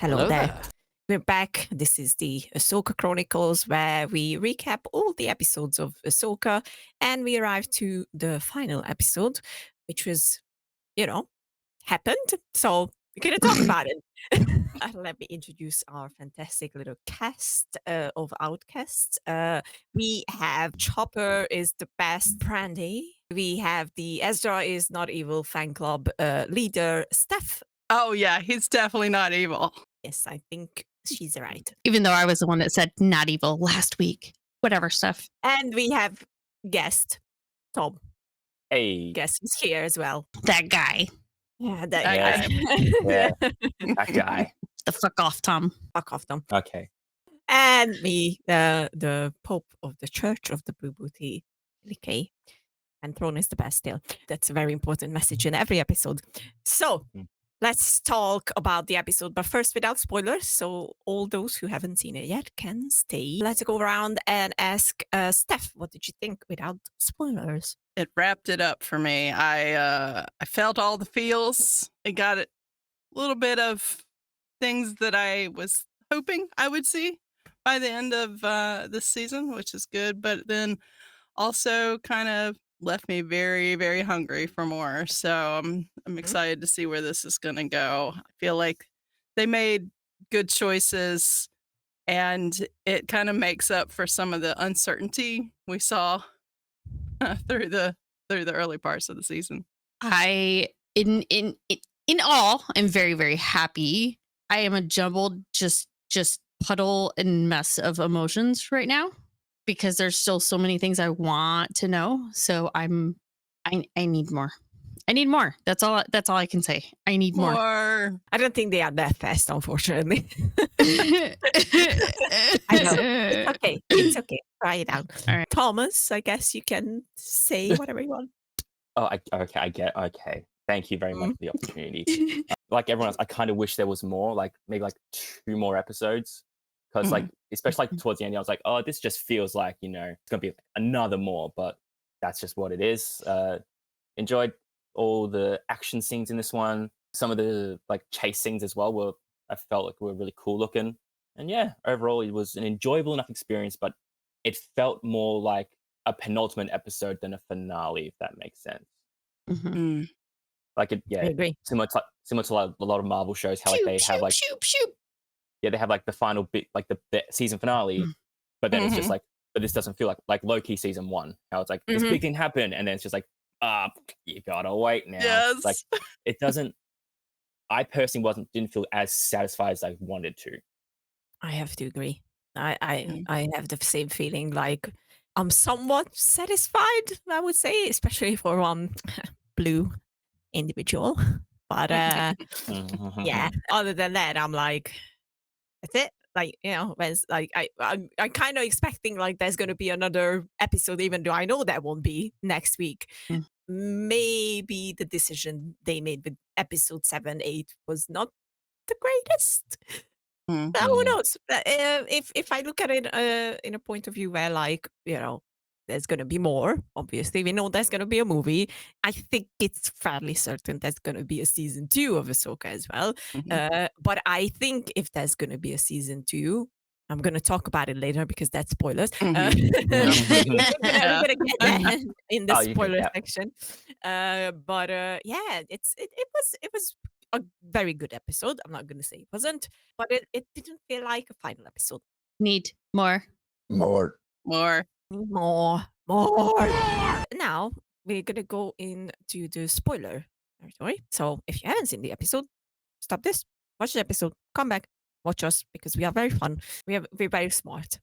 Hello there. there. We're back. This is the Ahsoka Chronicles, where we recap all the episodes of Ahsoka, and we arrive to the final episode, which was, happened. So we're going to talk about it. Let me introduce our fantastic little cast of outcasts. We have Chopper is the best Brandy. We have the Ezra is not evil fan club leader, Steph. Oh, yeah, he's definitely not evil. Yes, I think she's right. Even though I was the one that said not evil last week. Whatever stuff. And we have guest Tom. Hey. Guess who's here as well. That guy. Yeah, That that guy. That guy. The fuck off, Tom. Fuck off, Tom. Okay. And me, the Pope of the Church of the Blue Booty, Likay. And throne is the best still. That's a very important message in every episode. So let's talk about the episode, but first without spoilers. So all those who haven't seen it yet can stay. Let's go around and ask Steph, what did you think without spoilers? It wrapped it up for me. I felt all the feels. It got a little bit of things that I was hoping I would see by the end of this season, which is good. But then also kind of left me very, very hungry for more. So I'm excited to see where this is going to go. I feel like they made good choices, and it kind of makes up for some of the uncertainty we saw through the early parts of the season. I in all, I'm very, very happy. I am a jumbled just puddle and mess of emotions right now because there's still so many things I want to know. So I need more. I need more. That's all I can say. I need more. I don't think they are that fast, unfortunately. I know. It's okay. It's okay. Try it out. All right. Thomas, I guess you can say whatever you want. Oh, okay. Thank you very much for the opportunity. Like everyone else, I kind of wish there was more, like maybe like 2 more episodes. Because like, especially like towards the end, I was like, oh, this just feels like, it's going to be another more, but that's just what it is. Enjoyed all the action scenes in this one. Some of the like chase scenes as well I felt like were really cool looking. And yeah, overall it was an enjoyable enough experience, but it felt more like a penultimate episode than a finale, if that makes sense. Like it, yeah, I agree. similar to like a lot of Marvel shows, how like they have like yeah, they have like the final bit, like the season finale, but then it's just like, but this doesn't feel like low-key season 1. How it's like this big thing happened, and then it's just like, you gotta wait now. Yes. It's like it doesn't. I personally didn't feel as satisfied as I wanted to. I have to agree. I have the same feeling. Like I'm somewhat satisfied, I would say, especially for blue individual. But yeah, other than that, I'm like, that's it. Like, where's like I'm kind of expecting like there's gonna be another episode, even though I know that won't be next week. Maybe the decision they made with episode 7, 8 was not the greatest. But who knows? If I look at it in a point of view where, like, there's going to be more, obviously. We know there's going to be a movie. I think it's fairly certain there's going to be a season 2 of Ahsoka as well. But I think if there's going to be a season 2, I'm going to talk about it later because that's spoilers. We're going to get that in the spoiler section. But yeah, it was a very good episode. I'm not going to say it wasn't, but it didn't feel like a final episode. Need more. Now we're going to go into the spoiler territory. So if you haven't seen the episode, stop this, watch the episode, come back, watch us, because we are very fun. We're very smart.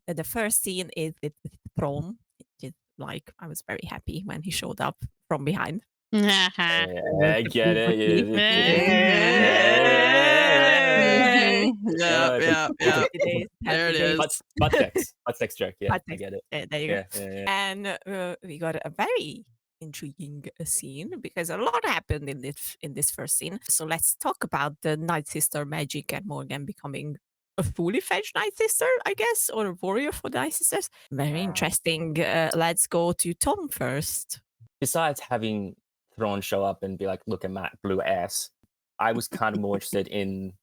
The first scene is with Thrawn. It's like, I was very happy when he showed up from behind. I get it. Yeah. There it is. Butt sex joke. Yeah, I get it. There you go. Yeah. And we got a very intriguing scene because a lot happened in this first scene. So let's talk about the Night Sister magic and Morgan becoming a fully fledged Night Sister, I guess, or a warrior for the Night Sisters. Very interesting. Let's go to Tom first. Besides having Thrawn show up and be like, look at Matt, blue ass, I was kind of more interested in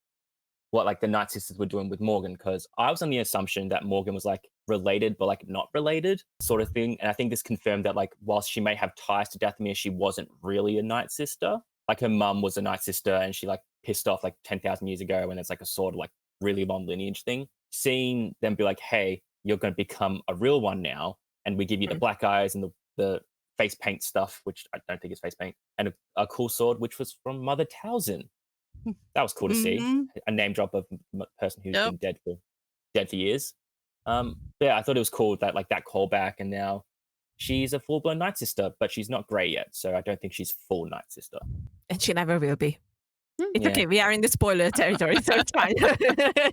what like the Night Sisters were doing with Morgan, because I was on the assumption that Morgan was like related but like not related sort of thing. And I think this confirmed that like whilst she may have ties to Dathomir, she wasn't really a Night Sister. Like her mum was a Night Sister and she like pissed off like 10,000 years ago, and it's like a sort of like really long lineage thing. Seeing them be like, hey, you're going to become a real one now, and we give you the black eyes and the face paint stuff, which I don't think is face paint, and a cool sword, which was from Mother Talzin. That was cool to see. A name drop of a person who's been dead for years. Yeah, I thought it was cool that like that callback, and now she's a full-blown Night Sister, but she's not grey yet, so I don't think she's full Night Sister. And she never will be. It's okay, we are in the spoiler territory, so it's fine.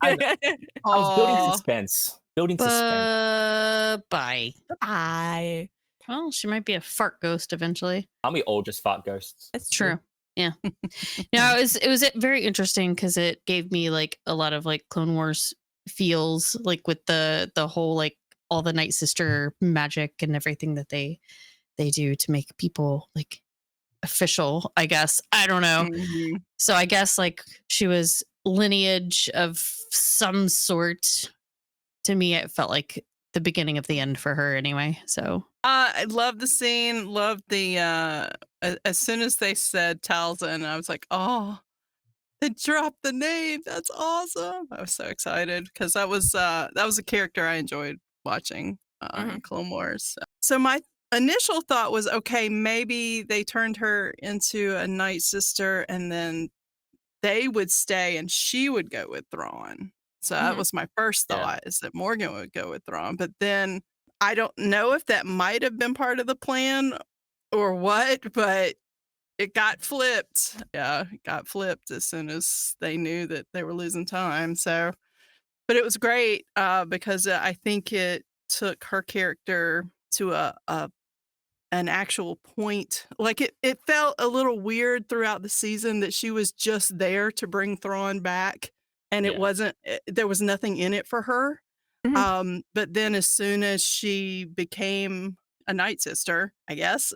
I was building suspense. Bye. Bye. Well, she might be a fart ghost eventually. Aren't we all just fart ghosts? That's true. Yeah. No, it was very interesting because it gave me like a lot of like Clone Wars feels, like with the whole like all the Night Sister magic and everything that they do to make people like official, I guess. I don't know. So I guess like she was lineage of some sort. To me, it felt like the beginning of the end for her anyway. So I love the scene, loved the as soon as they said Talzin, I was like, oh, they dropped the name. That's awesome. I was so excited because that was a character I enjoyed watching in Clone Wars. So my initial thought was, okay, maybe they turned her into a Night Sister and then they would stay and she would go with Thrawn. So that was my first thought, is that Morgan would go with Thrawn. But then I don't know if that might have been part of the plan or what, but it got flipped. Yeah, it got flipped as soon as they knew that they were losing time. So, but it was great because I think it took her character to an actual point. Like it felt a little weird throughout the season that she was just there to bring Thrawn back. And it wasn't, there was nothing in it for her. But then as soon as she became a Night Sister, I guess,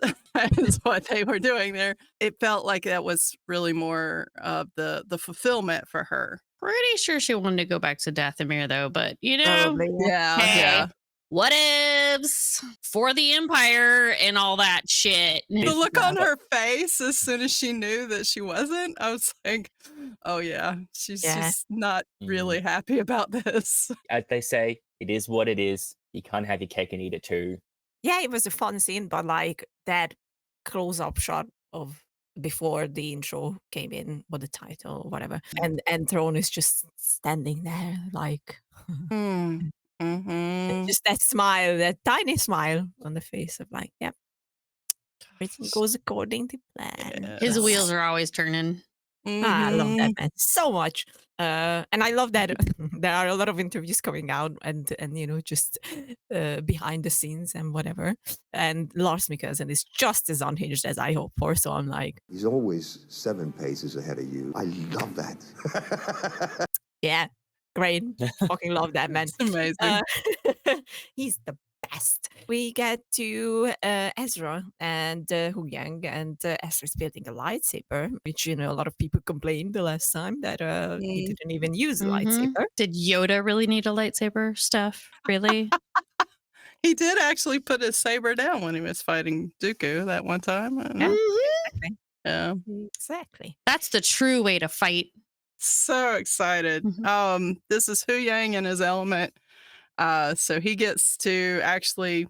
is what they were doing there, it felt like that was really more of the fulfillment for her. pretty sure she wanted to go back to Dathomir though, but you know, Yeah. what ifs for the Empire and all that shit. The look on her face as soon as she knew that she wasn't, I was like, oh yeah, she's just not really happy about this. As they say, it is what it is. You can't have your cake and eat it too. Yeah, it was a fun scene, but like that close-up shot of before the intro came in, or the title, or whatever, and Thrawn is just standing there, like just that smile, that tiny smile on the face of like, yep, everything goes according to plan. His wheels are always turning. I love that man so much, and I love that there are a lot of interviews coming out, and you know, just behind the scenes and whatever. And Lars Mikkelsen is just as unhinged as I hope for. So I'm like, he's always 7 paces ahead of you. I love that. yeah, great, fucking love that man. It's amazing. He's the best. We get to Ezra and Hu Yang, and Ezra's building a lightsaber, which, you know, a lot of people complained the last time that he didn't even use a lightsaber. Did Yoda really need a lightsaber, Steph? Really? He did actually put his saber down when he was fighting Dooku that one time. Exactly. Yeah. Exactly. That's the true way to fight. So excited. This is Hu Yang in his element. So he gets to actually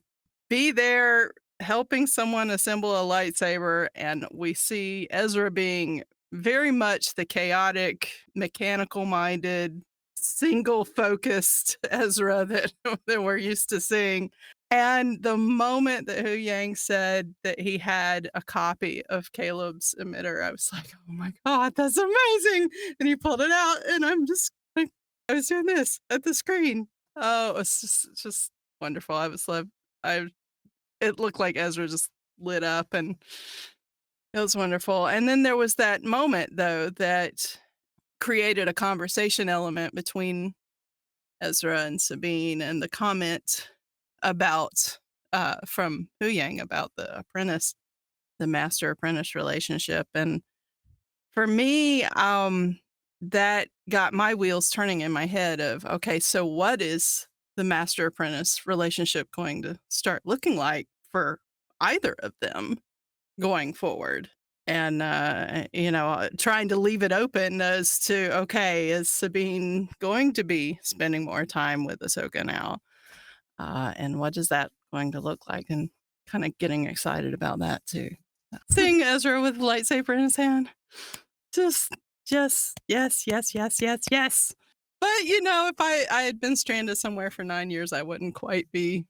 be there helping someone assemble a lightsaber, and we see Ezra being very much the chaotic, mechanical-minded, single-focused Ezra that we're used to seeing. And the moment that Hu Yang said that he had a copy of Caleb's emitter, I was like, oh my God, that's amazing. And he pulled it out, and I'm just like, I was doing this at the screen. Oh, it's just wonderful. It looked like Ezra just lit up, and it was wonderful. And then there was that moment though that created a conversation element between Ezra and Sabine, and the comment about from Hu Yang about the apprentice, the master apprentice relationship. And for me, that got my wheels turning in my head of, okay, so what is the master apprentice relationship going to start looking like for either of them going forward? And, trying to leave it open as to, okay, is Sabine going to be spending more time with Ahsoka now? And what is that going to look like? And kind of getting excited about that too. Seeing Ezra with a lightsaber in his hand. Just yes, yes, yes, yes, yes, yes. But if I had been stranded somewhere for 9 years, I wouldn't quite be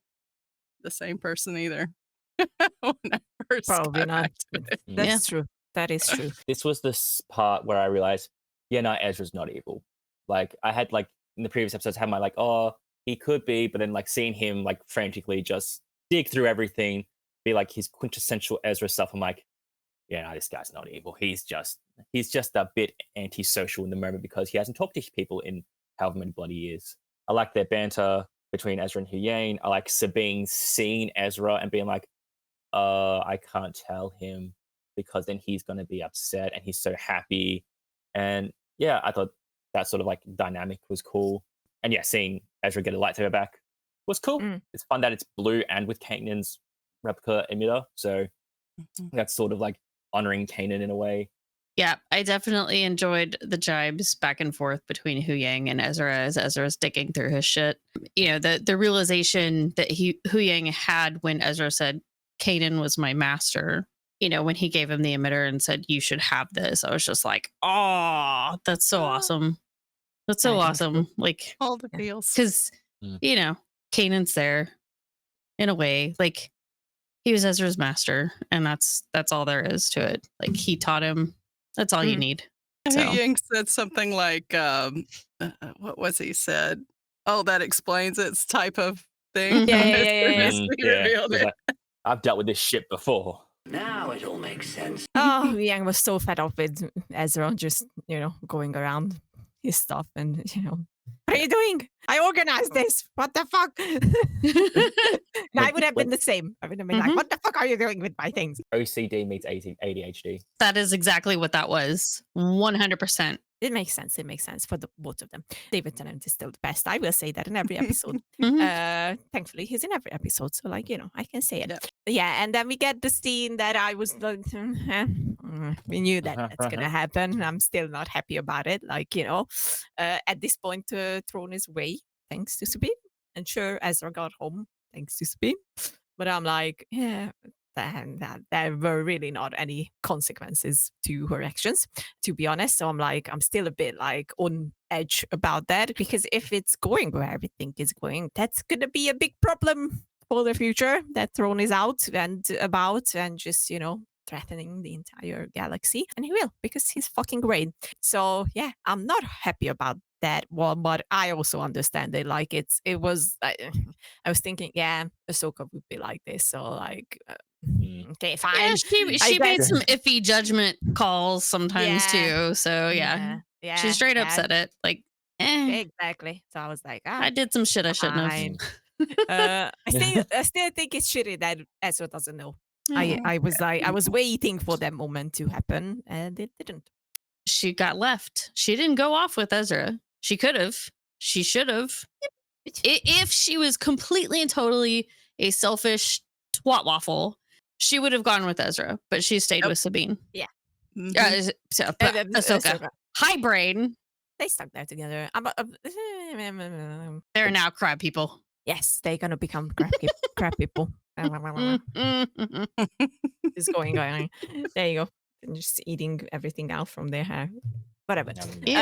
the same person either. When I first Probably got not. back to it. That's true. That is true. This was the part where I realized, yeah, no, Ezra's not evil. Like I had like in the previous episodes, had my like, oh, he could be, but then like seeing him like frantically just dig through everything, be like his quintessential Ezra stuff. I'm like, yeah, no, this guy's not evil. He's just a bit antisocial in the moment because he hasn't talked to people in however many bloody years. I like their banter between Ezra and Hu Yang. I like Sabine seeing Ezra and being like, I can't tell him because then he's going to be upset and he's so happy. And yeah, I thought that sort of like dynamic was cool. And yeah, seeing Ezra get a lightsaber back was cool. It's fun that it's blue and with Kanan's replica emitter. So that's sort of like honoring Kanan in a way. Yeah, I definitely enjoyed the jibes back and forth between Hu Yang and Ezra as Ezra's digging through his shit. The realization that Hu Yang had when Ezra said, Kanan was my master, when he gave him the emitter and said, you should have this. I was just like, oh, that's so awesome. That's so awesome. Like, All the feels. because, Kanan's there in a way. Like, he was Ezra's master, and that's all there is to it. Like, he taught him. That's all you need. So. Yang said something like, what was he said? Oh, that explains its type of thing. Yeah. I've dealt with this shit before. Now it all makes sense. Oh, Yang was so fed up with Ezra just, going around his stuff and, what are you doing? I organized this. What the fuck? I would have been the same. I would have been like, what the fuck are you doing with my things? OCD meets ADHD. That is exactly what that was. 100%. It makes sense. It makes sense for both of them. David Tennant is still the best. I will say that in every episode. Thankfully, he's in every episode. So, I can say it. Yeah. And then we get the scene that I was like, we knew that that's going to happen. I'm still not happy about it. At this point, Throne is away, thanks to Sabine. And sure, Ezra got home, thanks to Sabine. But I'm like, yeah. That there were really not any consequences to her actions, to be honest. So I'm still a bit on edge about that, because if it's going where we think it's going, that's going to be a big problem for the future. That Throne is out and about and just, threatening the entire galaxy. And he will, because he's fucking great. So yeah, I'm not happy about that one, but I also understand it. I was thinking, yeah, Ahsoka would be like this. So okay, fine. Yeah, she made some iffy judgment calls sometimes too. So yeah, she straight up said it. Like, exactly. So I was like, I did some shit I shouldn't have. I still think it's shitty that Ezra doesn't know. I was waiting for that moment to happen, and it didn't. She got left. She didn't go off with Ezra. She could have. She should have. If she was completely and totally a selfish twat waffle, she would have gone with Ezra, but she stayed with Sabine. Yeah. Ahsoka. Hi, brain. They stuck there together. They're now crab people. Yes, they're gonna become crab people. Just going. There you go. And just eating everything out from their hair. Whatever. Ew.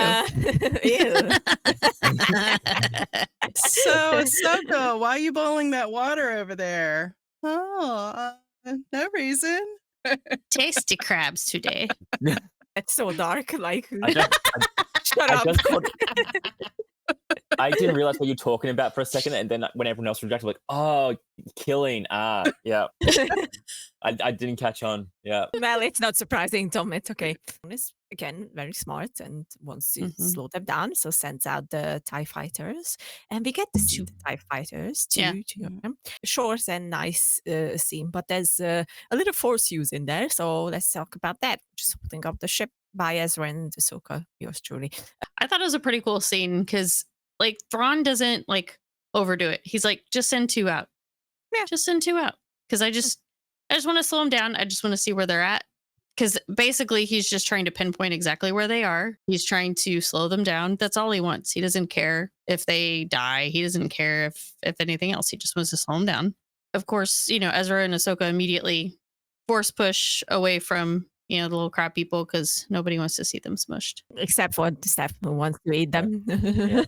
So, Ahsoka, why are you boiling that water over there? Oh, no reason. Tasty crabs today. It's so dark. Shut up. I didn't realize what you're talking about for a second, and then when everyone else reacted, like, "Oh, killing!" Yeah. I didn't catch on. Yeah. Well, it's not surprising, Tom. It's okay. It's again, very smart and wants to Mhm. slow them down. So sends out the TIE fighters. And we get to see the TIE fighters Yeah. short and nice scene. But there's a little force use in there. So let's talk about that. Just holding up the ship by Ezra and Ahsoka, yours truly. I thought it was a pretty cool scene because like Thrawn doesn't like overdo it. He's like, just send 2 out. Yeah. Just send 2 out. Because I just want to slow them down. I just want to see where they're at. Because basically he's just trying to pinpoint exactly where they are. He's trying to slow them down. That's all he wants. He doesn't care if they die. He doesn't care if anything else. He just wants to slow them down. Of course, Ezra and Ahsoka immediately force push away from, the little crab people because nobody wants to see them smushed. Except for Steph, who wants to eat them.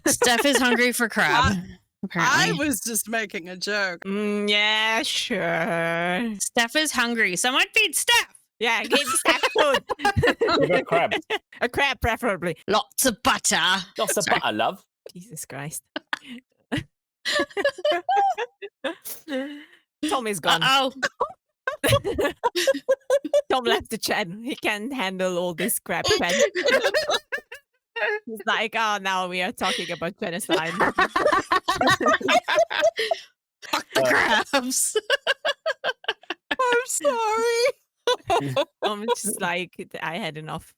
Steph is hungry for crab, apparently. I was just making a joke. Yeah, sure. Steph is hungry. Someone feed Steph. Yeah, give Steph food. Give her a crab. A crab, preferably. Lots of butter. Lots of butter, love. Jesus Christ. Tom is gone. Oh, Tom left the chat. He can't handle all this crap. He's like, oh, now we are talking about genocide. fuck the crabs. I'm sorry. I'm just like, I had enough.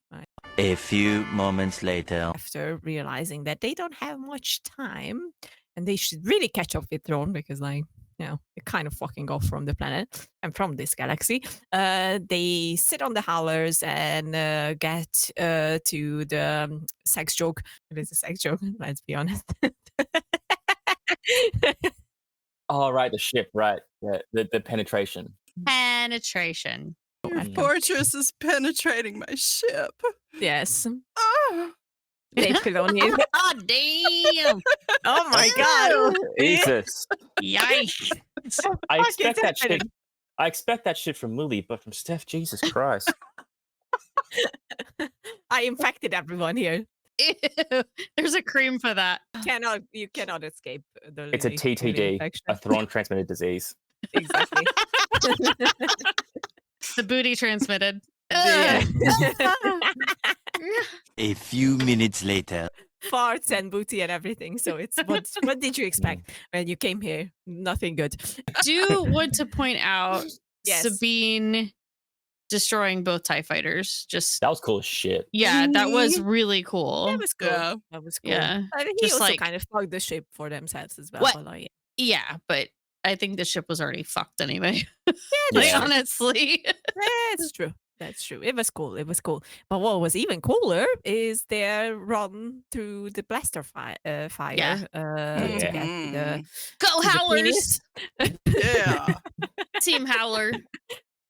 A few moments later. After realizing that they don't have much time and they should really catch up with Thrawn because, like, they're kind of fucking off from the planet and from this galaxy. They sit on the howlers and get to the sex joke. It is a sex joke, let's be honest. Oh, right, the ship, right. Yeah, the penetration. Penetration. Your fortress is penetrating my ship. Yes. Oh, Dave Filoni. Oh, damn. Oh my god. Jesus. Yikes. I expect that shit. happening? I expect that shit from Lily, but from Steph, Jesus Christ. I infected everyone here. Ew. There's a cream for that. You cannot escape the It's a Lily TTD, infection. a Thrawn transmitted disease. Exactly. The booty transmitted. Yeah. A few minutes later. Farts and booty and everything. So it's what did you expect when you came here? Nothing good. Do want to point out Yes. Sabine destroying both TIE fighters. Just That was cool as shit. yeah, that was really cool. That was cool. Yeah. That was cool. Yeah. I think he Just also like- kind of fucked the ship for themselves as well. What? But like, Yeah, but I think the ship was already fucked anyway. Yeah. Like, honestly. that's true. That's true. It was cool. It was cool. But what was even cooler is their run through the blaster fire Yeah. to get to the Go the Howlers! yeah. Team Howler.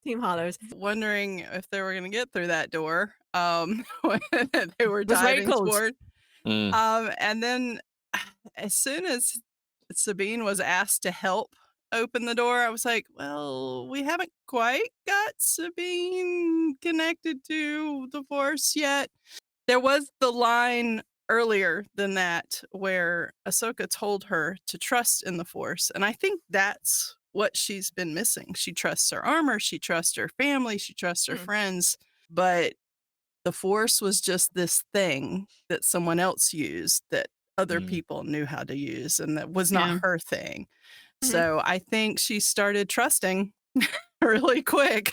Team Hollers. Wondering if they were going to get through that door. When they were was very diving close. toward. Mm. And then as soon as Sabine was asked to help open the door, I was like, well, we haven't quite got Sabine connected to the Force yet. There was the line earlier than that where Ahsoka told her to trust in the Force. And I think that's what she's been missing. She trusts her armor, she trusts her family, she trusts her friends, but the Force was just this thing that someone else used that other people knew how to use, and that was not Yeah. her thing. So I think she started trusting really quick.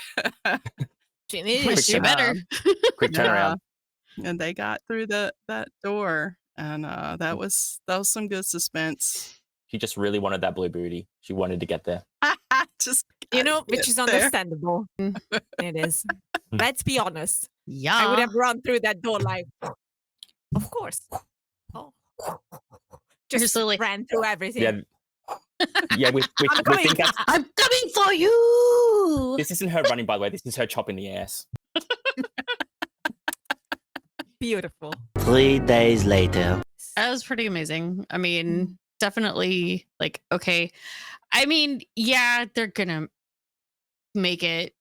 She Wish needed you to. better. Quick turnaround. And they got through that door, and that was some good suspense. She just really wanted that blue booty. She wanted to get there. Just You know, gotta which is get there. understandable. It is. Let's be honest. Yeah. I would have run through that door like, of course. Oh. Just Lily. ran through everything. Yeah. Yeah, we coming. think that's, I'm coming for you. this isn't her running, by the way. This is her chopping the ass. Beautiful. 3 days later. That was pretty amazing. I mean, definitely like, okay. I mean, yeah, they're gonna make it.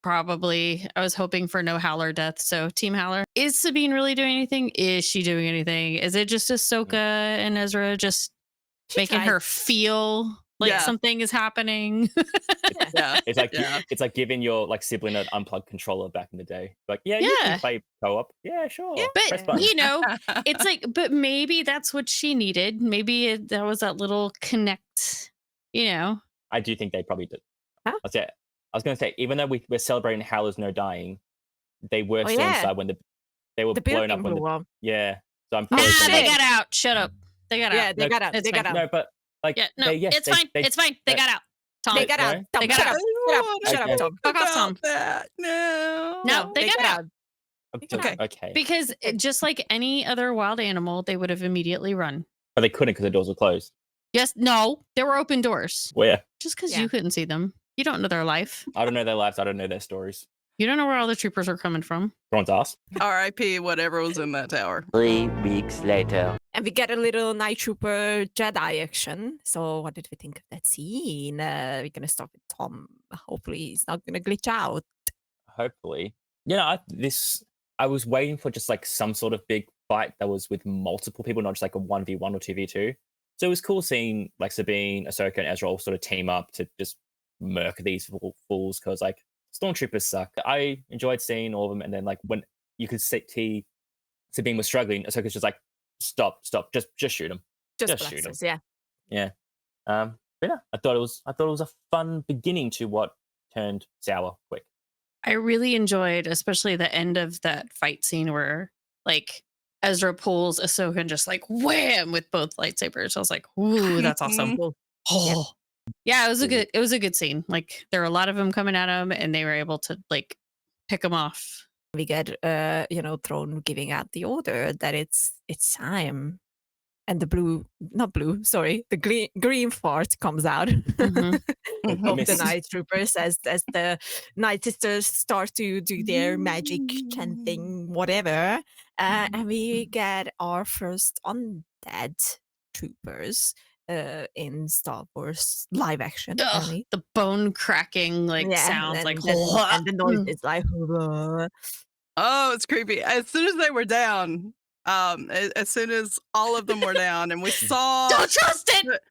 Probably. I was hoping for no Howler death. So Team Howler. Is Sabine really doing anything? Is she doing anything? Is it just Ahsoka and Ezra just She making tried. her feel Like Yeah. something is happening. Yeah. It's like giving your like sibling an unplugged controller back in the day. Like, yeah, you Yeah. can play co-op. Yeah, sure. Press But buttons. you know, it's like, but maybe that's what she needed. Maybe that was that little connect. You know, I do think they probably did. Huh? I was going to say, even though we're celebrating Howler's no dying, they were Oh, still yeah. inside when they were The blown building up when blew up. yeah. So I'm Oh, nah, fairly they shit. got out. Shut up. They got Yeah, out. they No, got out. it's They got fine. out. no, but like Yeah, no, yes, it's fine. It's fine. They got out. Tom, They got out. no? Tom, They got shut out. up. I Shut up. don't Shut up, Okay. Tom. Fuck off, about Tom. that. No. No, they got out. Okay. Okay. Because just like any other wild animal, they would have immediately run. But they couldn't because the doors were closed. Yes, no, there were open doors. Where? Just because Yeah. you couldn't see them, you don't know their life. I don't know their lives. I don't know their stories. You don't know where all the troopers are coming from. Everyone's asked. R.I.P. whatever was in that tower. 3 weeks later. And we get a little Night Trooper Jedi action. So what did we think of that scene? We're going to start with Tom. Hopefully he's not going to glitch out. Hopefully. I was waiting for just like some sort of big fight that was with multiple people, not just like a 1v1 or 2v2. So it was cool seeing like Sabine, Ahsoka, and Ezra all sort of team up to just murk these fools because like stormtroopers suck. I enjoyed seeing all of them, and then like when you could see Sabine was struggling, Ahsoka's just like, stop, just shoot him. Just Just shoot blasters, yeah. Yeah. But yeah, I thought it was a fun beginning to what turned sour quick. I really enjoyed, especially the end of that fight scene where like Ezra pulls Ahsoka and just like wham with both lightsabers. I was like, ooh, that's awesome. Cool. Oh. Yeah, it was a good scene. Like there were a lot of them coming at him and they were able to like pick them off. We get Throne giving out the order that it's time. And the green fart comes out Mhm. of the Mist. Night Troopers as the Night Sisters start to do their magic chanting, whatever. And we get our first undead troopers in Star Wars live action. Ugh, only. the bone cracking like Yeah, sounds and like and the noise is like Oh, it's creepy. As soon as they were down, as soon as all of them were down, and we saw don't trust it.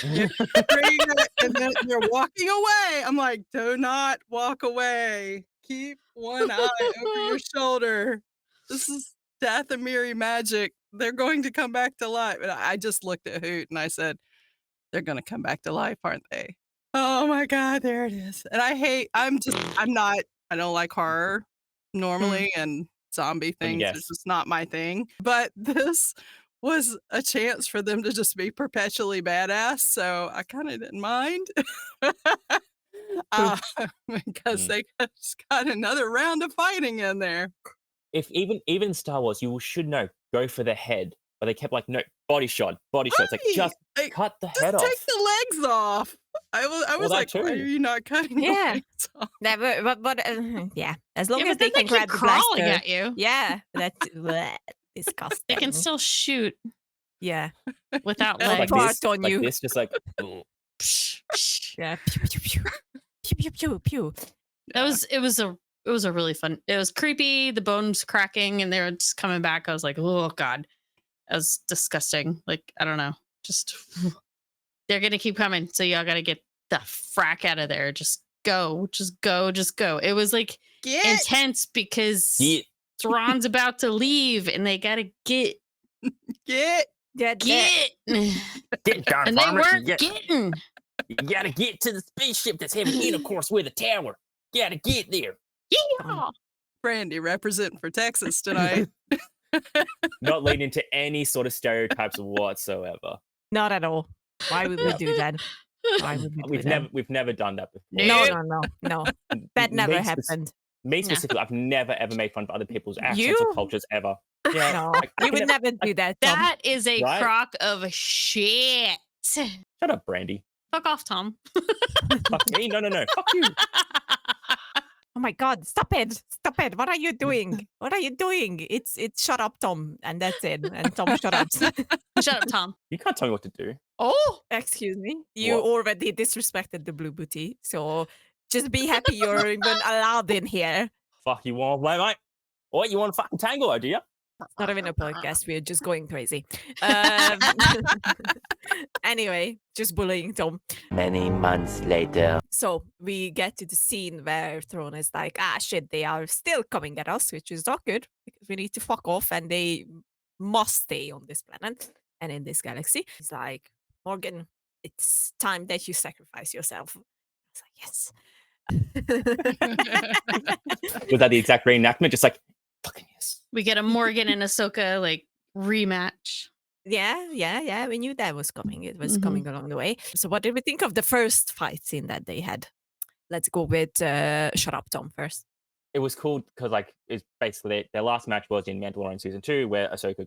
and then they're walking away. I'm like, do not walk away. Keep one eye over your shoulder. This is Dathomiri magic. They're going to come back to life. And I just looked at Hoot and I said, they're going to come back to life, aren't they? Oh my God, there it is. And I don't like horror normally, and zombie things Yes. is just not my thing. But this was a chance for them to just be perpetually badass, so I kind of didn't mind. Because they just got another round of fighting in there. If even Star Wars, you should know, go for the head. But they kept like, no, body shot. It's like, Right, just like, cut the Just head take off. the legs off. I was that like, why are too. you not cutting the Yeah. legs off? yeah, as long Yeah, as but they then they can grab keep the crawling blaster. at you. Yeah, that's disgusting. They can still shoot yeah. without Yeah, Like legs. fart this, on like you. this, just like, ugh. Yeah. Pew, pew, pew, pew, pew, pew, pew. It was a really fun. It was creepy. The bones cracking and they were just coming back. I was like, oh God, that was disgusting. Like I don't know, just they're gonna keep coming. So y'all gotta get the frack out of there. Just go. It was like Get intense because Yeah. Thrawn's about to leave and they gotta get get Yeah, get, Get down, and they farmer. weren't You getting. gotta get to the spaceship that's having intercourse with a tower. Gotta get there. Yeah. Brandy representing for Texas tonight. Not leading to any sort of stereotypes whatsoever. not at all. Why would we do that? Why would we do that? We've never done that before. No. That never Me happened. Me No. specifically, I've never ever made fun of other people's accents You? or cultures ever. Yeah, No, I you would can never do that. Tom. That is a Right. crock of shit. Shut up, Brandy. Fuck off, Tom. Fuck me. No. Fuck you. Oh my God! Stop it! Stop it! What are you doing? What are you doing? It's shut up, Tom, and that's it. And Tom, shut up. Shut up, Tom. You can't tell me what to do. Oh, Excuse me. You What? already disrespected the blue booty, so just be happy you're even allowed in here. Fuck you want to play, mate? What, you want to fucking tango, do you? It's not even a podcast. We're just going crazy. Um, Anyway, just bullying Tom. Many months later. So we get to the scene where Thrawn is like, ah, shit, they are still coming at us, which is not good because we need to fuck off and they must stay on this planet and in this galaxy. He's like, Morgan, it's time that you sacrifice yourself. I was like, yes. Was that the exact reenactment? Just like, fucking yes. We get a Morgan and Ahsoka like rematch. Yeah. We knew that was coming. It was Mhm. coming along the way. So what did we think of the first fight scene that they had? Let's go with Shut Up, Tom, first. It was cool because like it's basically their last match was in Mandalorian season 2 where Ahsoka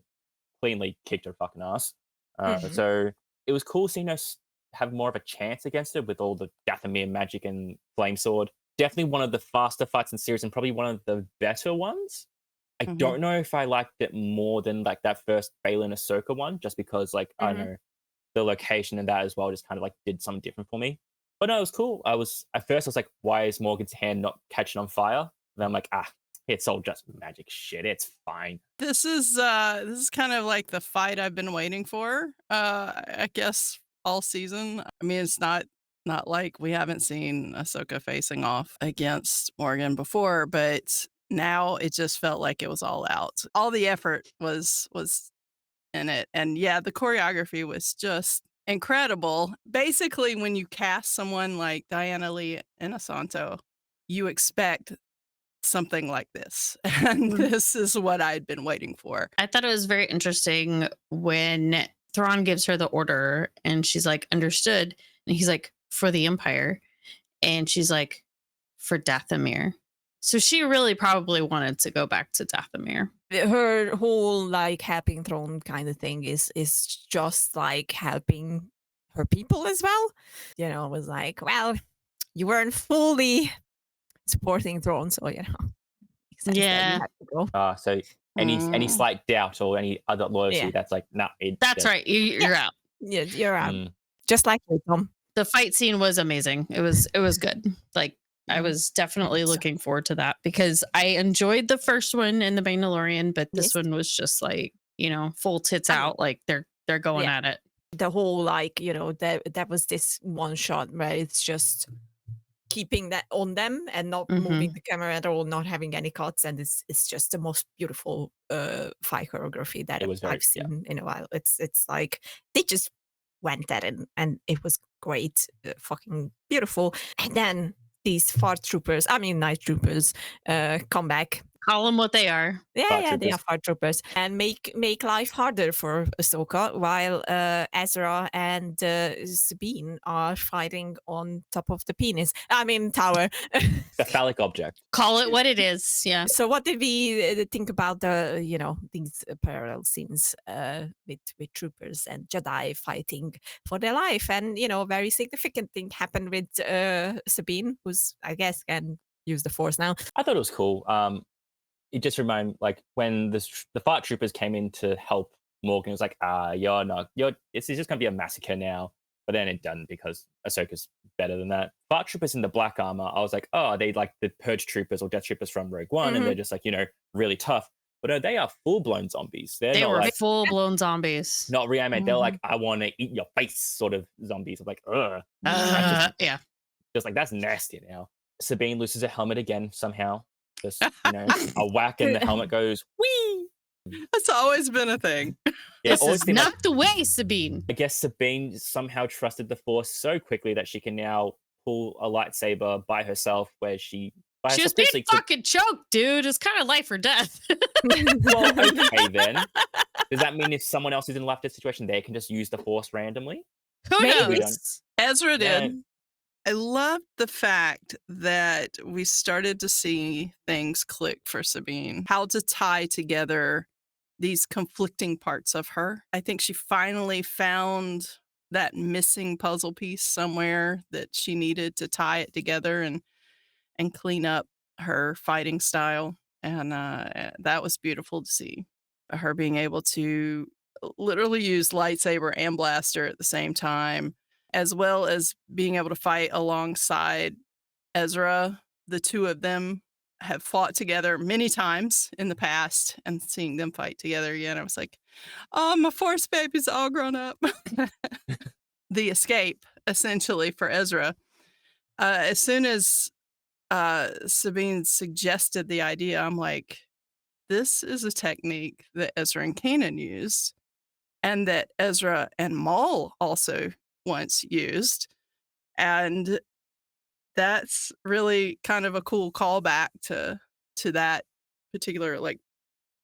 cleanly kicked her fucking ass. Mhm. So it was cool seeing us have more of a chance against it with all the Dathomir magic and flame sword. Definitely one of the faster fights in the series and probably one of the better ones. I Mhm. don't know if I liked it more than like that first Baylan Ahsoka one, just because like I don't Mhm. know the location and that as well just kind of like did something different for me. But no, it was cool. I was at first I was like, why is Morgan's hand not catching on fire? And I'm like, it's all just magic shit. It's fine. This is kind of like the fight I've been waiting for. I guess all season. I mean, it's not like we haven't seen Ahsoka facing off against Morgan before, but now it just felt like it was all out. All the effort was in it, and yeah, the choreography was just incredible. Basically, when you cast someone like Diana Lee Inosanto, you expect something like this. And Mhm. this is what I'd been waiting for. I thought it was very interesting when Thrawn gives her the order and she's like, understood. And he's like, for the Empire. And she's like, for Dathomir. So she really probably wanted to go back to Dathomir. Her whole like helping Throne kind of thing is just like helping her people as well. You know, it was like, well, you weren't fully supporting Throne, so makes sense that Yeah. you had to go. So any Mm. slight doubt or any other loyalty, Yeah. that's like, nah. That's right. You're out. Yeah, you're out. Mm. Just like you, Tom. The fight scene was amazing. It was good. Like I Mhm. was definitely So- looking forward to that because I enjoyed the first one in the Mandalorian, but this Yes. one was just like, full tits I mean, out. Like they're going yeah. at it. The whole like, that was this one shot where it's just keeping that on them and not moving the camera at all, not having any cuts, and it's just the most beautiful fight choreography that It was very- I've seen in a while. It's like they just went at it and it was great, fucking beautiful. And then these night troopers come back. Call them what they are. Yeah, they Troopers. are far troopers and make life harder for Ahsoka while Ezra and Sabine are fighting on top of the tower. The phallic object. Call it what it is. Yeah. So what did we think about these parallel scenes with troopers and Jedi fighting for their life? And a very significant thing happened with Sabine, who's I guess can use the Force now. I thought it was cool. It just reminded like when the fight troopers came in to help Morgan. It was like, it's just gonna be a massacre now. But then it doesn't because Ahsoka's better than that. Fight troopers in the black armor, I was like, oh, are they like the Purge troopers or Death troopers from Rogue One, and they're just like really tough. But no, they are full blown zombies. They're They not were like full blown zombies. not reanimated. They're like, I want to eat your face sort of zombies. I'm like, ugh. Yeah. Just like that's nasty now. Sabine loses her helmet again somehow. Just a whack and the helmet goes whee. That's always been a thing. Yeah, This always is seemed like- not the way, Sabine. I guess Sabine somehow trusted the Force so quickly that she can now pull a lightsaber by herself, where she She was being fucking choked, dude. It's kind of life or death. Well, okay then. Does that mean if someone else is in a life death situation, they can just use the Force randomly? Who Maybe. knows? Ezra Yeah. did. I love the fact that we started to see things click for Sabine, how to tie together these conflicting parts of her. I think she finally found that missing puzzle piece somewhere that she needed to tie it together and clean up her fighting style. And that was beautiful to see. Her being able to literally use lightsaber and blaster at the same time, as well as being able to fight alongside Ezra. The two of them have fought together many times in the past, and seeing them fight together again, I was like, oh, my Force baby's all grown up. The escape, essentially, for Ezra. As soon as Sabine suggested the idea, I'm like, this is a technique that Ezra and Kanan used, and that Ezra and Maul also once used. And that's really kind of a cool callback to that particular like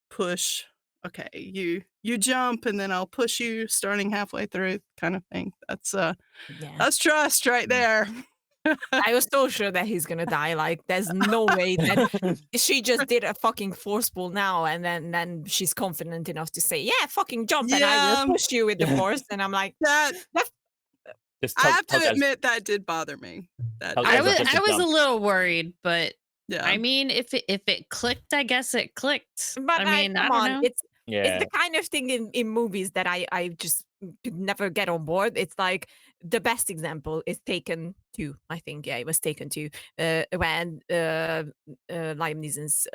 push. Okay, you jump and then I'll push you starting halfway through kind of thing. Yeah. That's trust right there. I was so sure that he's gonna die. Like, there's no way that she just did a fucking force pull now, and then she's confident enough to say, "Yeah, fucking jump, and I Yeah. will push you with the force." And I'm like, That Just I tell, have tell to guys- admit that did bother me. That Tell I guys was just I was a jump. little worried, but yeah. I mean, if it clicked, I guess it clicked. but I mean, I come don't on, know. it's Yeah. the kind of thing in movies that I just could never get on board. It's like the best example is Taken 2. I think, yeah, it was Taken 2. When Liam Neeson's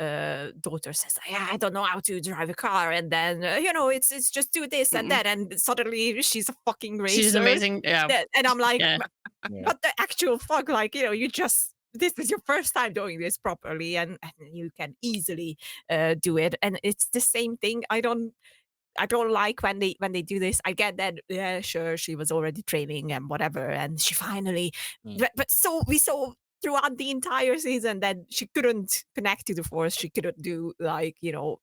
daughter says, "Yeah, I don't know how to drive a car," and then it's just do this and that, and suddenly she's a fucking racer. She's amazing. Yeah. And I'm like, Yeah. what the actual fuck? Like, you just, this is your first time doing this properly, and you can easily do it. And it's the same thing. I don't like when they do this. I get that, yeah, sure, she was already training and whatever, and she finally, but so we saw throughout the entire season that she couldn't connect to the force. She couldn't do like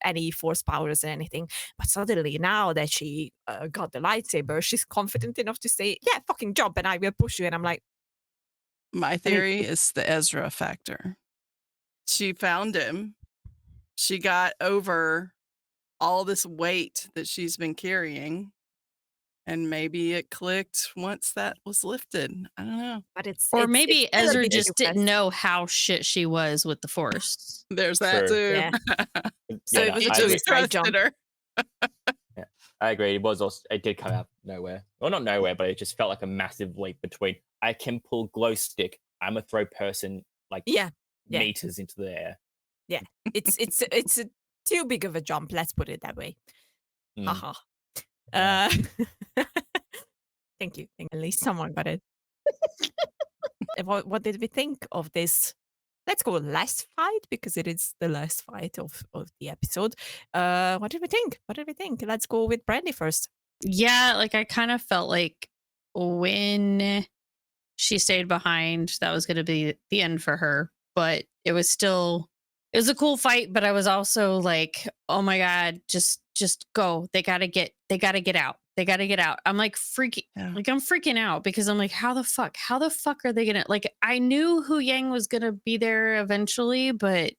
any force powers or anything. But suddenly now that she got the lightsaber, she's confident enough to say, "Yeah, fucking jump, and I will push you." And I'm like, My theory is the Ezra factor. She found him. She got over all this weight that she's been carrying, and maybe it clicked once that was lifted. I don't know. but Or maybe still a Ezra bit just didn't depressing. know how shit she was with the Force. There's that True. too. Yeah. So Yeah, it no, was He a I really agree. just dry jump. trusted her. I agree. It was also, it did come out of nowhere. Well, not nowhere, but it just felt like a massive leap between I can pull glow stick, I'm a throw person like Yeah. meters into the air. It's too big of a jump. Let's put it that way. Mm. Haha. Yeah. Thank you. At least someone got it. What did we think of this? Let's go last fight, because it is the last fight of the episode. What did we think? Let's go with Brandy first. Yeah, like I kind of felt like when she stayed behind, that was going to be the end for her. But it was a cool fight. But I was also like, oh my god, just go. They gotta get out. I'm like I'm freaking out, because I'm like, how the fuck are they gonna, like, I knew Hu Yang was gonna be there eventually, but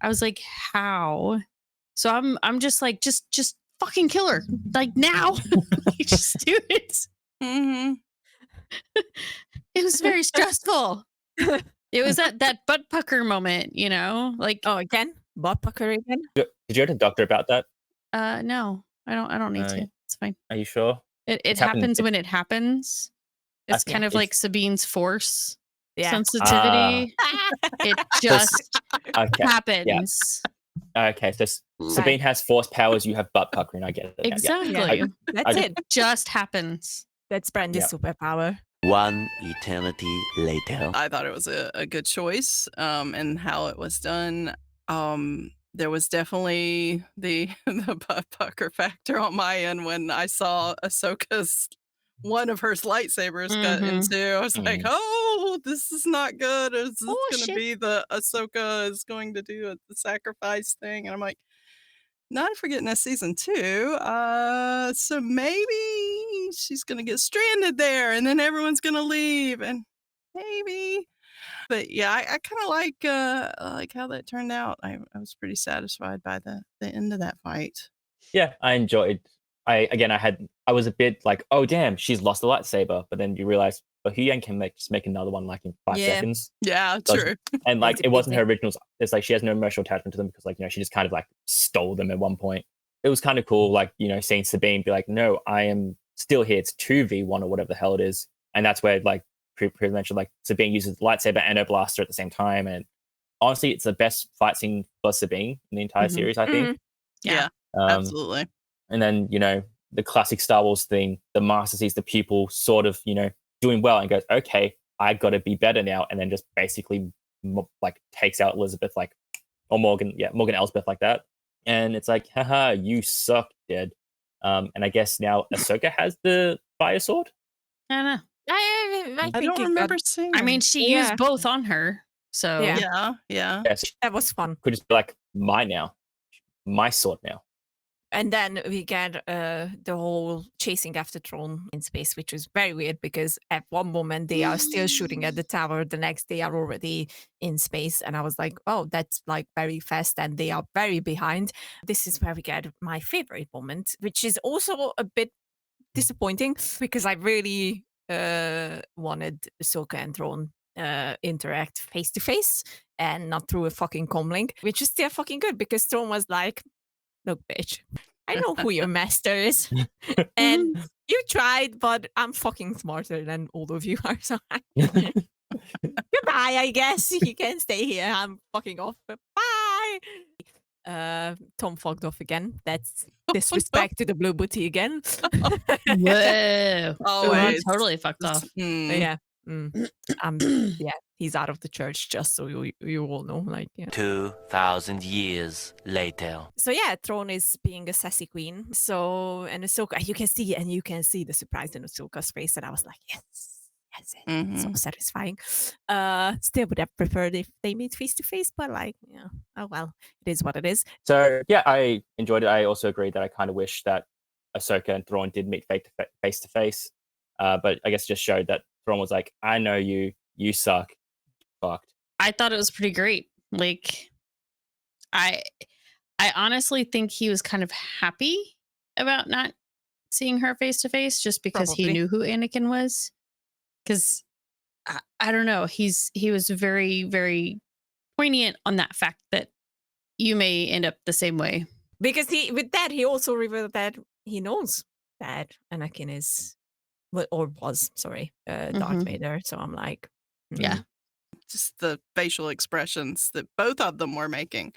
I was like, how? So I'm just like, just fucking kill her, like, now. Just do it. Mm-hmm. It was very stressful. It was that butt pucker moment, like, Oh, again? Butt pucker again? Did you go to the doctor about that? no, I don't need to. It's fine. Are you sure? It It's happened- happens when it happens. It's Yeah, kind of like Sabine's force Yeah. sensitivity. It just Okay. happens. Okay. So Sabine has force powers. You have butt puckering. I get it. Yeah, yeah. Exactly. That's it. Just happens. That's Brandy's superpower. One eternity later. I thought it was a good choice, and how it was done. There was definitely the butt pucker factor on my end when I saw Ahsoka's one of her lightsabers cut Mhm. in two. I was like, Mhm. oh, this is not good. Is this Oh, going to shit. be the Ahsoka is going to do the sacrifice thing? And I'm like, not forgetting that season 2. So maybe she's gonna get stranded there, and then everyone's gonna leave, and maybe. But yeah, I kind of like how that turned out. I was pretty satisfied by the end of that fight. Yeah, I enjoyed. I was a bit like, oh damn, she's lost the lightsaber, but then you realize, well, Hu Yang can just make another one like in 5 Yeah. seconds, Yeah, Does- true. and like That's a it wasn't big her originals. It's like she has no emotional attachment to them because like she just kind of like stole them at one point. It was kind of cool, like seeing Sabine be like, no, I am still here. It's 2v1 or whatever the hell it is, and that's where like pre mentioned like Sabine uses the lightsaber and her blaster at the same time, and honestly, it's the best fight scene for Sabine in the entire Mhm. series, I think. Yeah, Um, absolutely. and then, the classic Star Wars thing, the master sees the pupil sort of, doing well and goes, okay, I got to be better now. And then just basically takes out Elizabeth, or Morgan Elsbeth like that. And it's like, haha, you suck, dead. And I guess now Ahsoka has the fire sword. I don't know. I I think don't it remember got, seeing. I mean, it. she Yeah. used both on her. So Yeah. Yeah. Yes, that was fun. could just be like, mine now. My sword now. And then we get the whole chasing after Throne in space, which was very weird because at one moment they are still shooting at the tower, the next they are already in space. And I was like, oh, that's like very fast and they are very behind. This is where we get my favorite moment, which is also a bit disappointing because I really wanted Ahsoka and Throne interact face to face and not through a fucking comlink, which is still fucking good because Throne was like, look, bitch, I know who your master is. And you tried, but I'm fucking smarter than all of you are. So goodbye, I guess. You can stay here. I'm fucking off. Bye. Tom fucked off again. That's disrespect to the blue booty again. Whoa. Always. Totally fucked off. Yeah. Yeah, he's out of the church, just so you all know. 2,000 years later. So yeah, Throne is being a sassy queen. So and Ahsoka, you can see the surprise in Ahsoka's face, and I was like, yes, so satisfying. Still would have preferred if they meet face to face, but oh well, it is what it is. So yeah, I enjoyed it. I also agree that I kind of wish that Ahsoka and Thrawn did meet face to face. But I guess it just showed that Thrawn was like, I know you suck. Fucked. I thought it was pretty great. I honestly think he was kind of happy about not seeing her face to face just because he Probably. knew who Anakin was. Because I don't know, he was very, very poignant on that fact that you may end up the same way. Because he also revealed that he knows that Anakin is was Darth Vader. So I'm like, Yeah. Just the facial expressions that both of them were making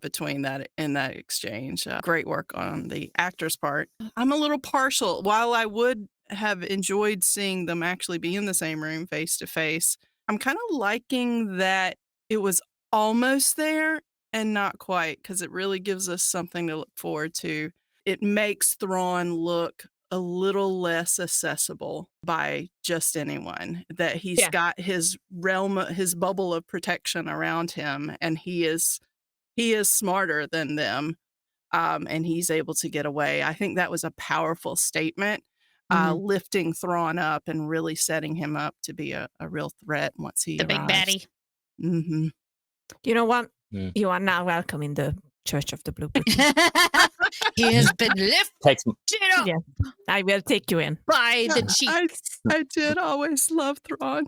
between that in that exchange. Great work on the actor's part. I'm a little partial. While I would have enjoyed seeing them actually be in the same room face to face, I'm kind of liking that it was almost there and not quite, because it really gives us something to look forward to. It makes Thrawn look a little less accessible by just anyone, that he's got his realm, his bubble of protection around him, and he is smarter than them, and he's able to get away. I think that was a powerful statement, lifting Thrawn up and really setting him up to be a real threat once he The big arrives. baddie. You know what? You are now welcome in the Church of the Blue Booty. He has been lifted up Yeah, I will take you in. by the cheeks. I did always love Thrawn.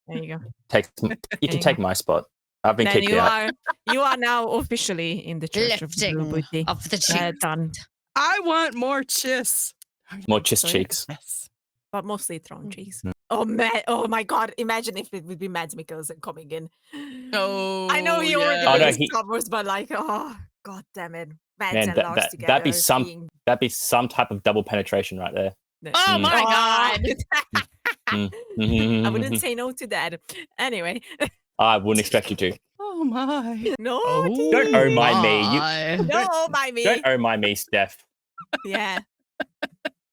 There you go. You can take my spot. I've been Then kicked out. you are now officially in the Church of the Blue Lifting Booty. of the cheeks. Done. I want more chiss. More cheeks. Yes. But mostly Thrawn cheese. Oh man! Oh my God! Imagine if it would be Mads Mikkelsen coming in. Oh, I know he yeah. already Star Wars, but oh God damn it! Mads Man, and Lars together. that'd be some type of double penetration right there. Oh my God! I wouldn't say no to that. Anyway. I wouldn't expect you to. Oh my! No, Don't oh my me. No, my me. Don't oh my me, Steph. Yeah.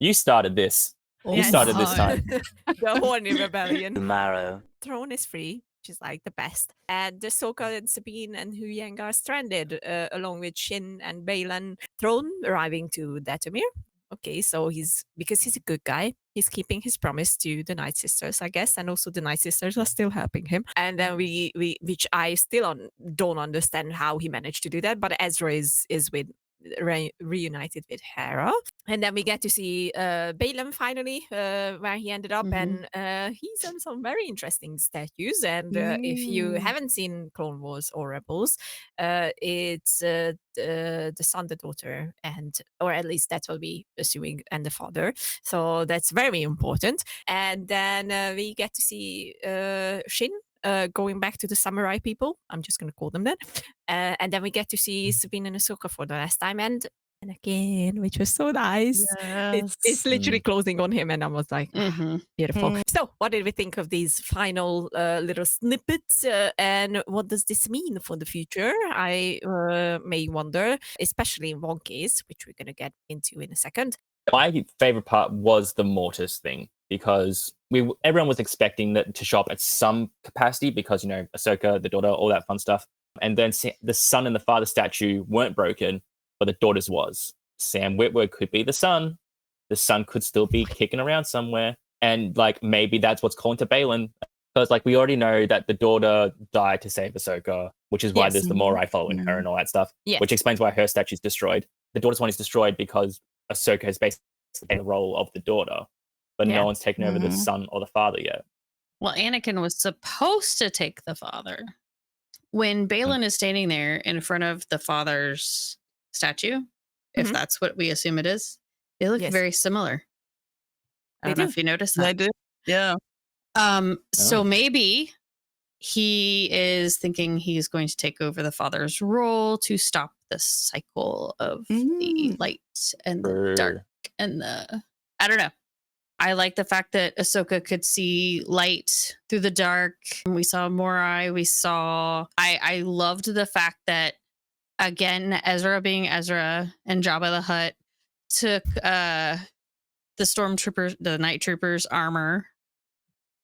You started this. You Yes. started this time. The horny rebellion. Tomorrow. Throne is free, which is like the best. And Ahsoka and Sabine and Hu Yang are stranded, along with Shin and Baylan. Throne arriving to Dathomir. Okay, so because he's a good guy, he's keeping his promise to the Night Sisters, I guess, and also the Night Sisters are still helping him. And then which I still don't understand how he managed to do that, but Ezra is with reunited with Hera, and then we get to see Balaam finally, where he ended up, and he's on some very interesting statues. And if you haven't seen Clone Wars or Rebels, it's the son, the daughter, or at least that's what we assuming, and the father. So that's very important. And then we get to see Shin going back to the samurai people. I'm just going to call them that. And then we get to see Sabine and Ahsoka for the last time. And again, which was so nice. It's Yes. literally closing on him. And I was like, beautiful. Mm. So what did we think of these final little snippets? And what does this mean for the future? I may wonder, especially in one case, which we're going to get into in a second. My favorite part was the Mortis thing, because everyone was expecting that to show up at some capacity, because, you know, Ahsoka, the daughter, all that fun stuff. And then the son and the father statue weren't broken, but the daughter's was. Sam Witwer could be the son. The son could still be kicking around somewhere. And like, maybe that's what's calling to Baylan. Because like, we already know that the daughter died to save Ahsoka, which is why Yes. there's the Morai following her and all that stuff. Yes. Which explains why her statue's destroyed. The daughter's one is destroyed because Ahsoka has basically taken the role of the daughter, but no one's taken over the son or the father yet. Well, Anakin was supposed to take the father. When Baylan is standing there in front of the father's statue, if that's what we assume it is, they look very similar. I don't know if you noticed that. They do. Yeah. So maybe he is thinking he's going to take over the father's role to stop the cycle of the light and the dark and the... I don't know. I like the fact that Ahsoka could see light through the dark. We saw Morai. We saw... I loved the fact that, again, Ezra being Ezra and Jabba the Hutt took the stormtroopers, the night troopers' armor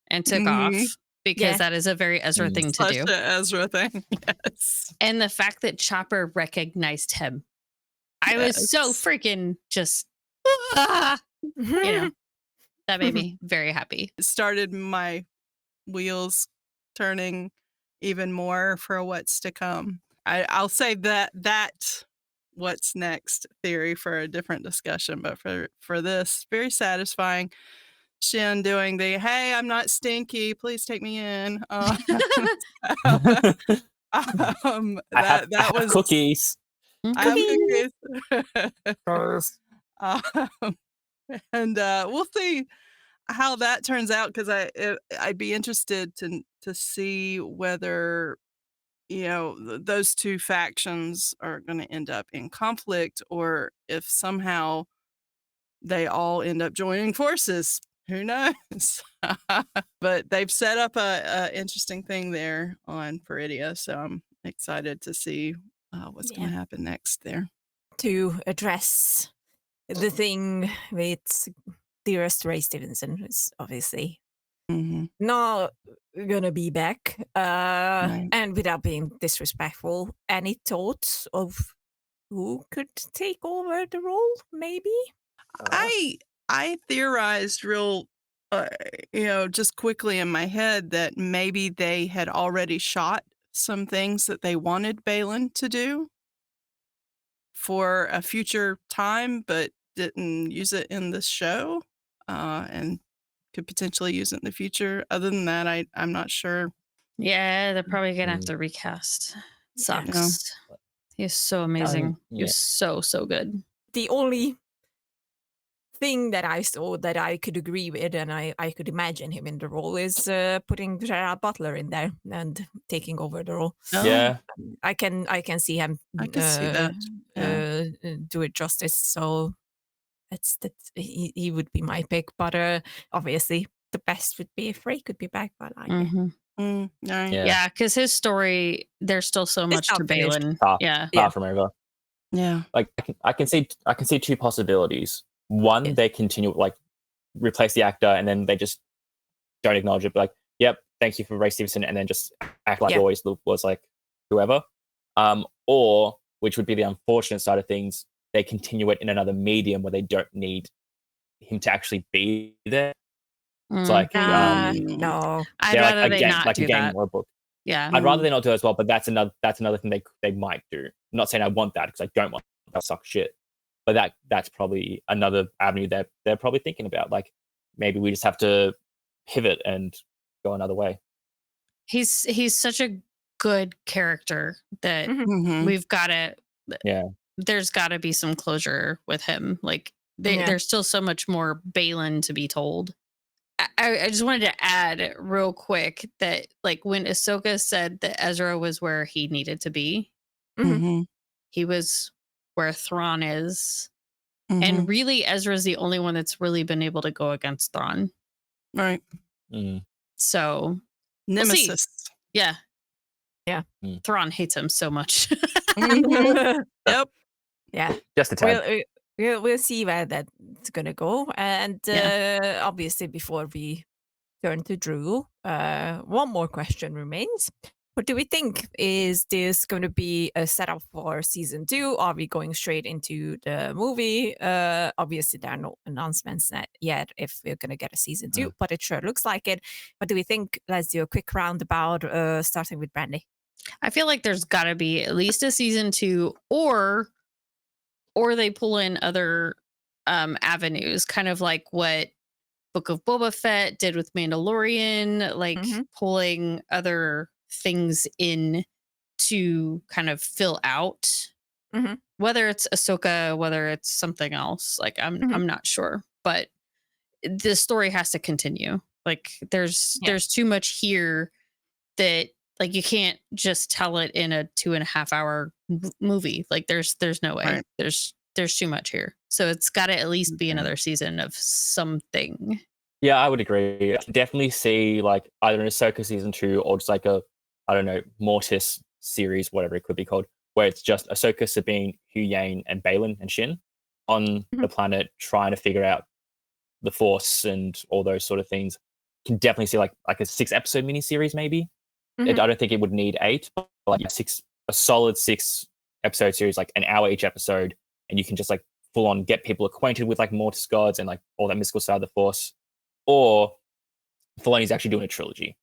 and took off, because that is a very Ezra thing to do. Such an Ezra thing. Yes. And the fact that Chopper recognized him. I was so freaking just, you know, that made me very happy. It started my wheels turning even more for what's to come. I'll say that what's next theory for a different discussion, but for this, very satisfying. Shin doing the, hey, I'm not stinky, please take me in. I have cookies. I have cookies. And we'll see how that turns out, because I'd be interested to see whether, you know, those two factions are going to end up in conflict, or if somehow they all end up joining forces. Who knows? But they've set up a interesting thing there on Peridia, so I'm excited to see what's going to happen next there. To address the thing with dearest Ray Stevenson, who's obviously not gonna be back. And without being disrespectful, any thoughts of who could take over the role? Maybe I theorized real, you know, just quickly in my head that maybe they had already shot some things that they wanted Baylan to do for a future time, but didn't use it in the show, and could potentially use it in the future. Other than that, I'm not sure. Yeah, they're probably gonna have to recast. Sucks. He's so amazing. He was so good. the only thing that I saw that I could agree with and I could imagine him in the role is putting Gerard Butler in there and taking over the role. Yeah. I can see him I can see that. do it justice. So he would be my pick. But obviously the best would be if Ray could be back. But yeah, because his story, there's still so much to Baylan. Far from over. Yeah. Like I can see two possibilities. One, they continue, like, replace the actor and then they just don't acknowledge it, but like, yep, thank you for Ray Stevenson, and then just act like always was like whoever. Or, which would be the unfortunate side of things, they continue it in another medium where they don't need him to actually be there. It's like no, I'd rather they not do that. Or a book. Yeah, I'd rather they not do it as well, but that's another thing they might do. I'm not saying I want that, because I don't want that suck shit. But that's probably another avenue that they're probably thinking about. Like, maybe we just have to pivot and go another way. He's such a good character that we've got to. Yeah, there's got to be some closure with him. Like, there's still so much more Baylan to be told. I just wanted to add real quick that like when Ahsoka said that Ezra was where he needed to be, Mhm. he was where Thrawn is. Mm-hmm. And really, Ezra's the only one that's really been able to go against Thrawn. Right. So we'll see. Nemesis. Yeah. Yeah. Thrawn hates him so much. Yep. Yeah. Just a tad. We'll see where that's gonna go. And obviously, before we turn to Drew, one more question remains. What do we think? Is this going to be a setup for season 2? Are we going straight into the movie? Obviously, there are no announcements yet if we're going to get a season 2, but it sure looks like it. What do we think? Let's do a quick roundabout, starting with Brandy. I feel like there's got to be at least a season 2, or they pull in other avenues, kind of like what Book of Boba Fett did with Mandalorian, like pulling other things in to kind of fill out. Whether it's Ahsoka, whether it's something else, like I'm not sure, but the story has to continue. Like there's too much here that like you can't just tell it in a 2.5 hour movie. Like there's no way. Right. There's too much here, so it's got to at least be another season of something. Yeah, I would agree. I can definitely see like either an Ahsoka season 2 or just like a, I don't know, Mortis series, whatever it could be called, where it's just Ahsoka, Sabine, Huyang, and Balin and Shin on the planet trying to figure out the Force and all those sort of things. Can definitely see like a 6-episode miniseries maybe. I don't think it would need 8, but like a solid 6-episode series, like an hour each episode, and you can just like full on get people acquainted with like Mortis gods and like all that mystical side of the Force. Or Filoni's actually doing a trilogy.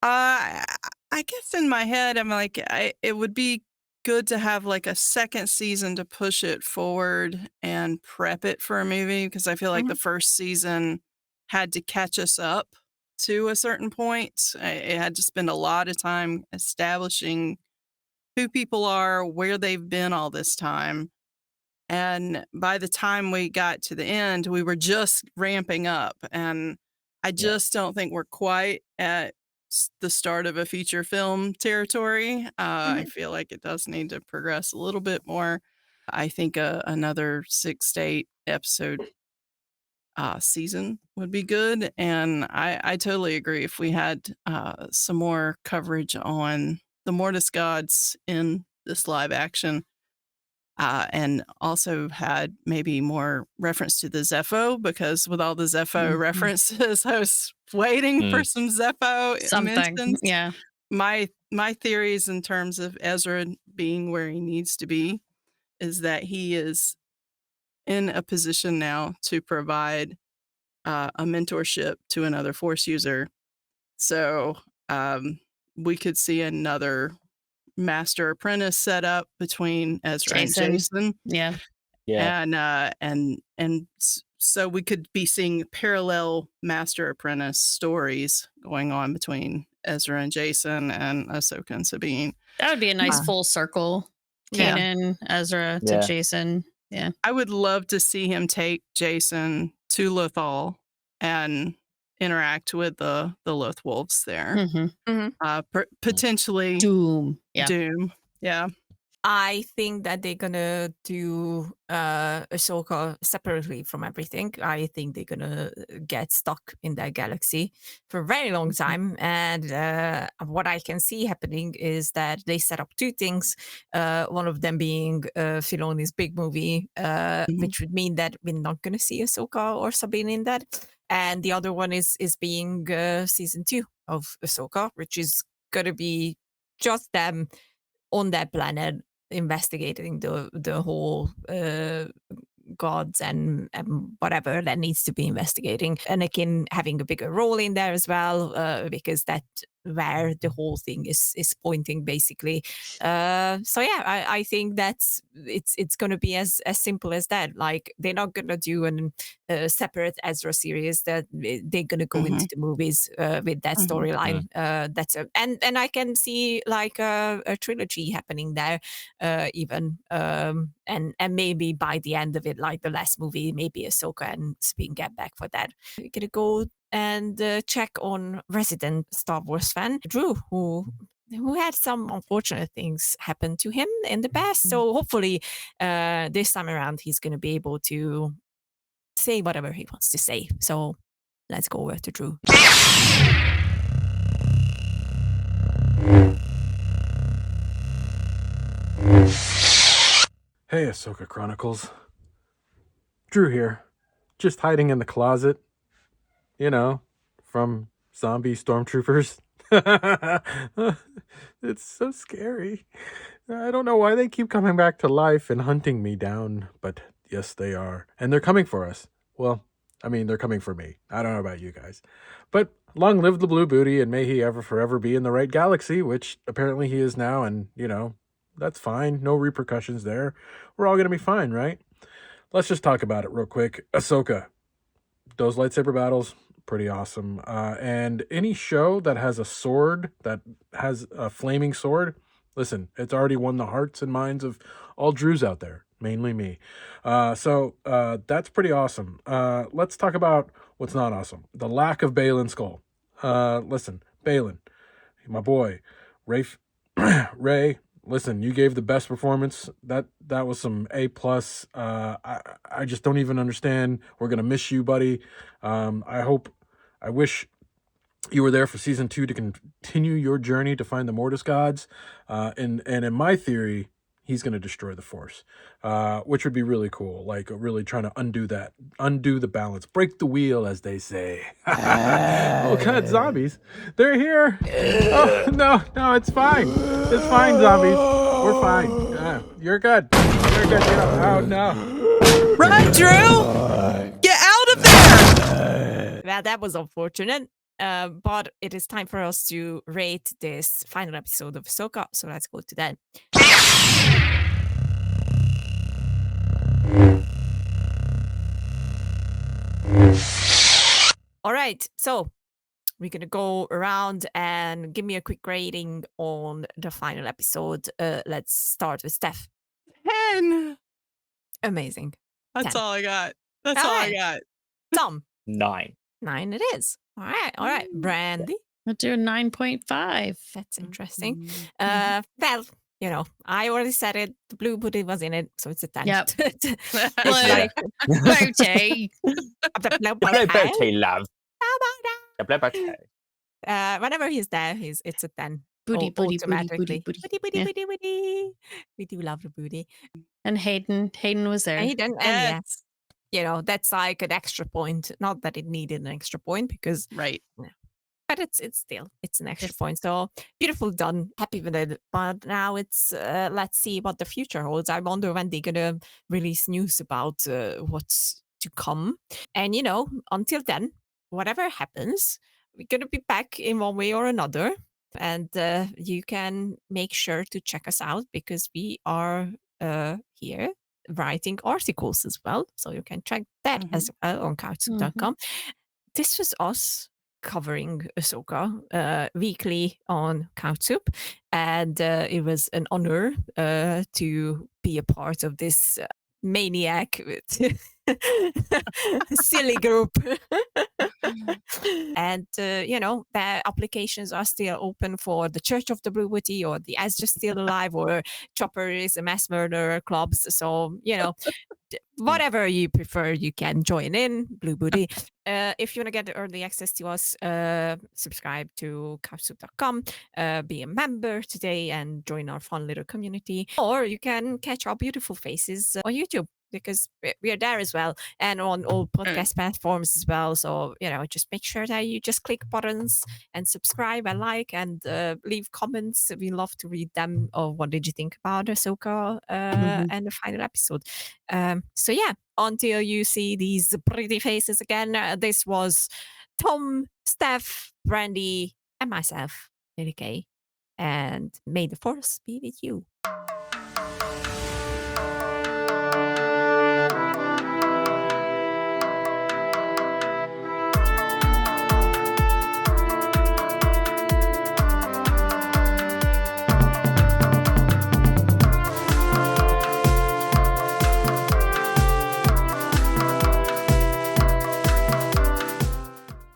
I guess in my head, I'm like, it would be good to have like a second season to push it forward and prep it for a movie, because I feel like the first season had to catch us up to a certain point. It had to spend a lot of time establishing who people are, where they've been all this time. And by the time we got to the end, we were just ramping up. And I just don't think we're quite at the start of a feature film territory. I feel like it does need to progress a little bit more. I think another 6 to 8 episode season would be good. And I totally agree. If we had some more coverage on the Mortis gods in this live action, and also had maybe more reference to the Zepho, because with all the Zepho references, I was waiting for some Zepho Something. mentions. Yeah. My theories in terms of Ezra being where he needs to be is that he is in a position now to provide a mentorship to another Force user. So we could see another master apprentice set up between Ezra and Jason. Yeah. And so we could be seeing parallel master apprentice stories going on between Ezra and Jason and Ahsoka and Sabine. That would be a nice full circle. Kanan, Ezra to Jason. Yeah. I would love to see him take Jason to Lothal and interact with the Loth wolves there. Potentially Doom. Yeah. Doom. Yeah. I think that they're gonna do Ahsoka separately from everything. I think they're gonna get stuck in that galaxy for a very long time. And what I can see happening is that they set up 2 things. One of them being Filoni's big movie, which would mean that we're not gonna see Ahsoka or Sabine in that. And the other one is being season 2 of Ahsoka, which is gonna be just them on that planet investigating the whole gods and whatever that needs to be investigating. Anakin having a bigger role in there as well, because that's where the whole thing is pointing basically. So yeah, I think that's it's going to be as simple as that. Like they're not going to do a separate Ezra series. That they're going to go into the movies with that storyline. And I can see like a trilogy happening there, even and maybe by the end of it, like the last movie, maybe Ahsoka and Sabine get back for that. We're gonna go and check on resident Star Wars fan Drew, who had some unfortunate things happen to him in the past. So hopefully this time around he's going to be able to say whatever he wants to say. So let's go over to Drew. Hey, Ahsoka Chronicles. Drew here. Just hiding in the closet. You know, from zombie stormtroopers. It's so scary. I don't know why they keep coming back to life and hunting me down, but yes, they are. And they're coming for us. Well, I mean, they're coming for me. I don't know about you guys. But long live the blue booty, and may he ever forever be in the right galaxy, which apparently he is now, and, you know, that's fine. No repercussions there. We're all going to be fine, right? Let's just talk about it real quick. Ahsoka. Those lightsaber battles, pretty awesome. And any show that has a sword, that has a flaming sword, listen, it's already won the hearts and minds of all Drews out there, mainly me. So that's pretty awesome. Let's talk about what's not awesome. The lack of Baylan Skull. Listen, Baylan, my boy, Ray, listen, you gave the best performance. That was some A+. I just don't even understand. We're gonna miss you, buddy. I wish you were there for season 2 to continue your journey to find the Mortis gods. And in my theory, he's gonna destroy the Force, which would be really cool. Like really trying to undo the balance, break the wheel, as they say. Oh God, zombies! They're here. Oh no, it's fine. It's fine, zombies. We're fine. You're good. You're good. Oh no. Run, Drew! Get out of there! Well, that was unfortunate. But it is time for us to rate this final episode of Ahsoka. So let's go to that. All right, so we're gonna go around and give me a quick rating on the final episode. Let's start with Steph. 10. Amazing. That's 10. all I got. That's All all I right. got. Tom. 9. 9 it is. All right. Brandy. I'll do a 9.5. That's interesting. Mm-hmm. Well, you know, I already said it. The blue booty was in it, so it's a 10. Yep. It's Booty. Blue love. The blue booty. Whenever he's there, it's a 10. Booty, booty, automatically. booty. Booty. Yeah. We do love the booty. And Hayden was there. And Yes. yes, you know, that's like an extra point. Not that it needed an extra point because, Right. but it's an extra point. So beautiful done. Happy with it. But now it's let's see what the future holds. I wonder when they're gonna release news about what's to come. And you know, until then, whatever happens, we're gonna be back in one way or another. And you can make sure to check us out because we are here writing articles as well. So you can check that as well on couchsoup.com. This was us covering Ahsoka weekly on CouchSoup, and it was an honor to be a part of this maniac silly group. And you know, the applications are still open for the Church of the Blue Witty or the As Just Still Alive or Chopper is a Mass Murderer clubs. So you know, whatever you prefer, you can join in Blue Booty. If you want to get early access to us, subscribe to couchsoup.com, be a member today and join our fun little community. Or you can catch our beautiful faces on YouTube because we are there as well and on all podcast platforms as well. So, you know, just make sure that you just click buttons and subscribe and like and leave comments. We love to read them. Or what did you think about Ahsoka and the final episode? So yeah, until you see these pretty faces again, this was Tom, Steph, Brandy, and myself, Lily Kay. And may the force be with you.